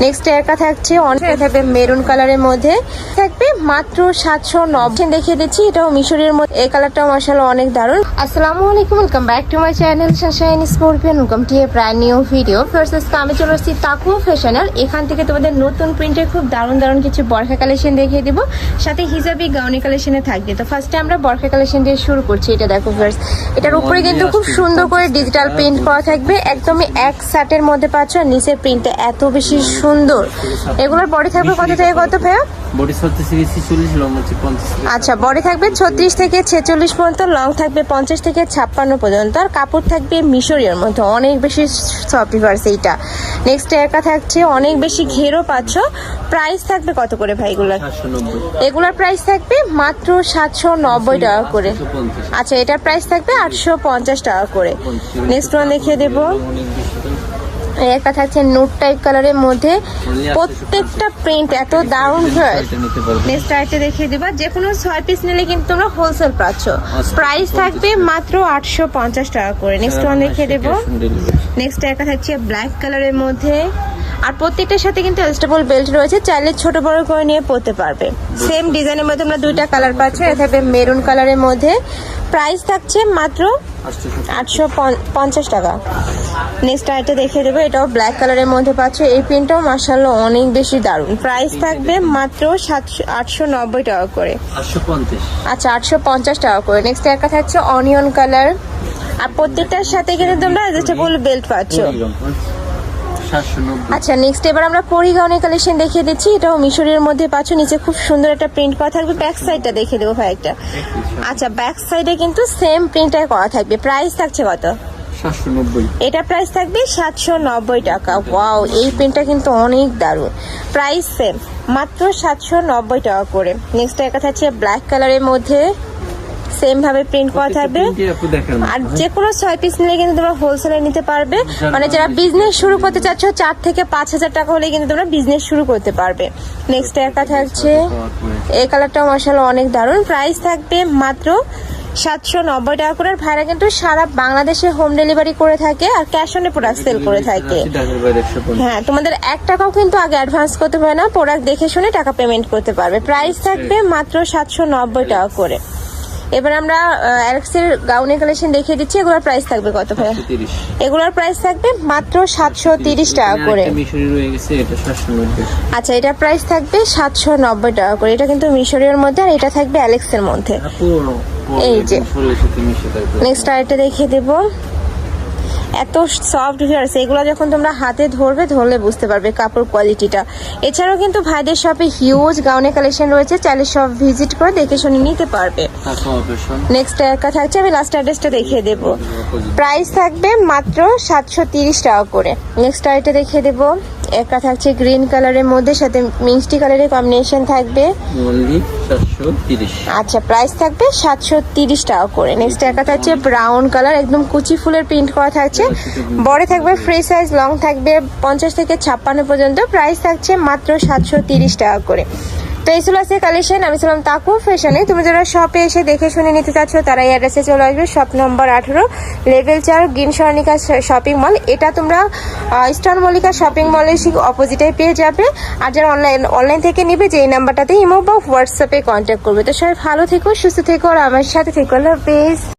Next একা থাকছে অনেক থাকবে মেরুন কালারের মধ্যে, থাকবে মাত্র 790 দেখিয়ে দিচ্ছি। এটাও মিশরের মধ্যে, এই কালারটাও মাশাআল্লাহ অনেক দারুণ। আসসালামু আলাইকুম, welcome back to my channel Sunshine scorpion, welcome to A brand new video. First আমি চলে আসছি তাকুয়া ফ্যাশনের। এখান থেকে তোমাদের নতুন প্রিন্টের খুব দারুণ দারুণ কিছু বরখা কালেকশন দেখিয়ে দিব, সাথে হিজাবি গাউনি কালেকশনে থাকবে। তো ফার্স্টে আমরা বরখা কালেকশন দিয়ে শুরু করছি। এটা দেখো ফার্স্ট, এটার উপরে কিন্তু খুব সুন্দর করে ডিজিটাল প্রিন্ট করা থাকবে, একদমই এক শার্টের মধ্যে পাচ্ছ। আর নিচের প্রিন্টটা এত বেশি সুন্দর। এগুলোর বডি থাকবে কত থেকে কত ভাইয়া? বডি 36 থেকে 46, লং হচ্ছে 50। আচ্ছা, বডি থাকবে 36 থেকে 46 পর্যন্ত, লং থাকবে 50 থেকে 56 পর্যন্ত। আর কাপড় থাকবে মিশরীয়র মধ্যে, অনেক বেশি সফট ফার্স এইটা। নেক্সট একা থাকছে অনেক বেশি ঘেরও পাচ্ছ। প্রাইস থাকবে কত করে ভাই এগুলার? 790। এগুলার প্রাইস থাকবে মাত্র 790 টাকা করে। আচ্ছা, এটার প্রাইস থাকবে 850 টাকা করে। নেক্সট ওয়ান দেখিয়ে দেবো। একটা থাকছে নোট টাইপ কালারের মধ্যে, প্রত্যেকটা প্রিন্ট এত দারুণ হয়। নেক্সট আইটে দেখিয়ে দেবা, যে কোনো 6 পিস নিলে কিন্তু তোমরা হোলসেল পাচ্ছ। প্রাইস থাকবে মাত্র 850 টাকা করে। নেক্সট ওয়ান দেখিয়ে দেবো। নেক্সট একটা থাকছে ব্ল্যাক কালারের মধ্যে, আর প্রত্যেকটার সাথে কিন্তু অ্যাডজাস্টেবল বেল্ট রয়েছে, চাইলে ছোট বড় করে নিয়ে পরতে পারবে। সেম ডিজাইনের মধ্যে আমরা দুইটা কালার পাচ্ছি। এটা থাকবে মেরুন কালারের মধ্যে, প্রাইস থাকছে মাত্র 850 টাকা। নেক্সট আইটা দেখিয়ে দেবো, এটাও ব্ল্যাক কালারের মধ্যে পাচ্ছ। এই প্রিন্টটাও মাশাআল্লাহ অনেক বেশি দারুণ। প্রাইস থাকবে মাত্র 890 টাকা করে। 850। আচ্ছা, 850 টাকা করে। নেক্সট একটা থাকছে অনিয়ন কালার, আর প্রত্যেকটার সাথে কিন্তু তোমরা অ্যাডজাস্টেবল বেল্ট পাচ্ছ। আচ্ছা, নেক্সট এবার আমরা পরিগাউনের কালেকশন দেখিয়ে দিচ্ছি। এটাও মিশরের মধ্যে পাচ্ছ, নিচে খুব সুন্দর একটা প্রিন্ট করা থাকবে। ব্যাক সাইডটা দেখিয়ে দেবো ভাই একটা। আচ্ছা, ব্যাক সাইডে কিন্তু সেম প্রিন্টটাই করা থাকবে। প্রাইস থাকছে কত? 790। এটা প্রাইস থাকবে 790 টাকা। ওয়াও, এই প্রিন্টটা কিন্তু অনেক দারুণ। প্রাইস সেম, মাত্র 790 টাকা করে। নেক্সট একটা থাকছে ব্ল্যাক কালারের মধ্যে, সেম ভাবে প্রিন্ট করা থাকবে। আর যে কোনো 6 পিস নিলে কিন্তু তোমরা হোলসেলে নিতে পারবে। মানে যারা বিজনেস শুরু করতে চাচ্ছ, 4 থেকে 5,000 টাকা হলে কিন্তু তোমরা বিজনেস শুরু করতে পারবে। নেক্সট একটা থাকছে এই কালারটাও মাশাআল্লাহ অনেক দারুণ। প্রাইস থাকবে মাত্র 790 টাকা করে। ভাইরা কিন্তু সারা বাংলাদেশে হোম ডেলিভারি করে থাকে, আর ক্যাশ অন প্রোডাক্ট সেল করে থাকে। হ্যাঁ, তোমাদের 1 টাকাও কিন্তু আগে অ্যাডভান্স করতে হয় না, প্রোডাক্ট দেখে শুনে টাকা পেমেন্ট করতে পারবে। প্রাইস থাকবে মাত্র 790 টাকা করে। এবার আমরা অ্যালেক্সের গাউনের কালেকশন দেখিয়ে দিচ্ছি। এগুলোর প্রাইস থাকবে কত ভাই? এগুলোর প্রাইস থাকবে মাত্র 730 টাকা করে। আচ্ছা, এটা প্রাইস থাকবে 790 টাকা করে। এটা কিন্তু মিশরীয়র মধ্যে, আর এটা থাকবে অ্যালেক্সের মধ্যে। এই যে নেক্সট আরেকটা দেখিয়ে দেবো। এত সফট ভিউয়ার্স, এগুলো যখন তোমরা হাতে ধরলে বুঝতে পারবে কাপড় কোয়ালিটিটা। এছাড়াও কিন্তু ভাইদের শপে হিউজ গাউনের কালেকশন রয়েছে, চাইলে সব ভিজিট করে দেখে শুনে নিতে পারবে। নেক্সট একটা থাকছে, আমি লাস্ট অ্যাড্রেসটা দেখিয়ে দেবো। প্রাইস থাকবে মাত্র 730 টাকা করে। নেক্সট আইটা দেখিয়ে দেবো। একটা থাকছে গ্রিন কালারের মধ্যে, সাথে মিষ্টি কালারের কম্বিনেশন থাকবে। আচ্ছা, প্রাইস থাকবে 730 টাকা করে। নেক্সট একটা থাকছে ব্রাউন কালার, একদম কুচি ফুলের প্রিন্ট করা থাকছে। বড় থাকবে ফ্রি সাইজ, লং থাকবে 50 থেকে 56 পর্যন্ত। প্রাইস থাকছে মাত্র 730 টাকা করে। তো এই ছিল আজকে কালেকশন। আমি ছিলাম তাকুয়া ফ্যাশনে। তুমি যারা শপে এসে দেখে শুনে নিতে চাচ্ছ, তারা এই অ্যাড্রেসে চলে আসবে। Shop number 18, level 4, green Swarnika shopping mall. এটা তোমরা ইস্টার্ন মল্লিকা শপিং মলের অপোজিটে পেয়ে যাবে। আর যারা অনলাইন থেকে নিবে, যে এই নাম্বারটাতে ইমো বা হোয়াটসঅ্যাপে কন্ট্যাক্ট করবে। তো সবাই ভালো থেকো, সুস্থ থেকো, আর আমার সাথে থেকো। আল্লাহ হাফেজ।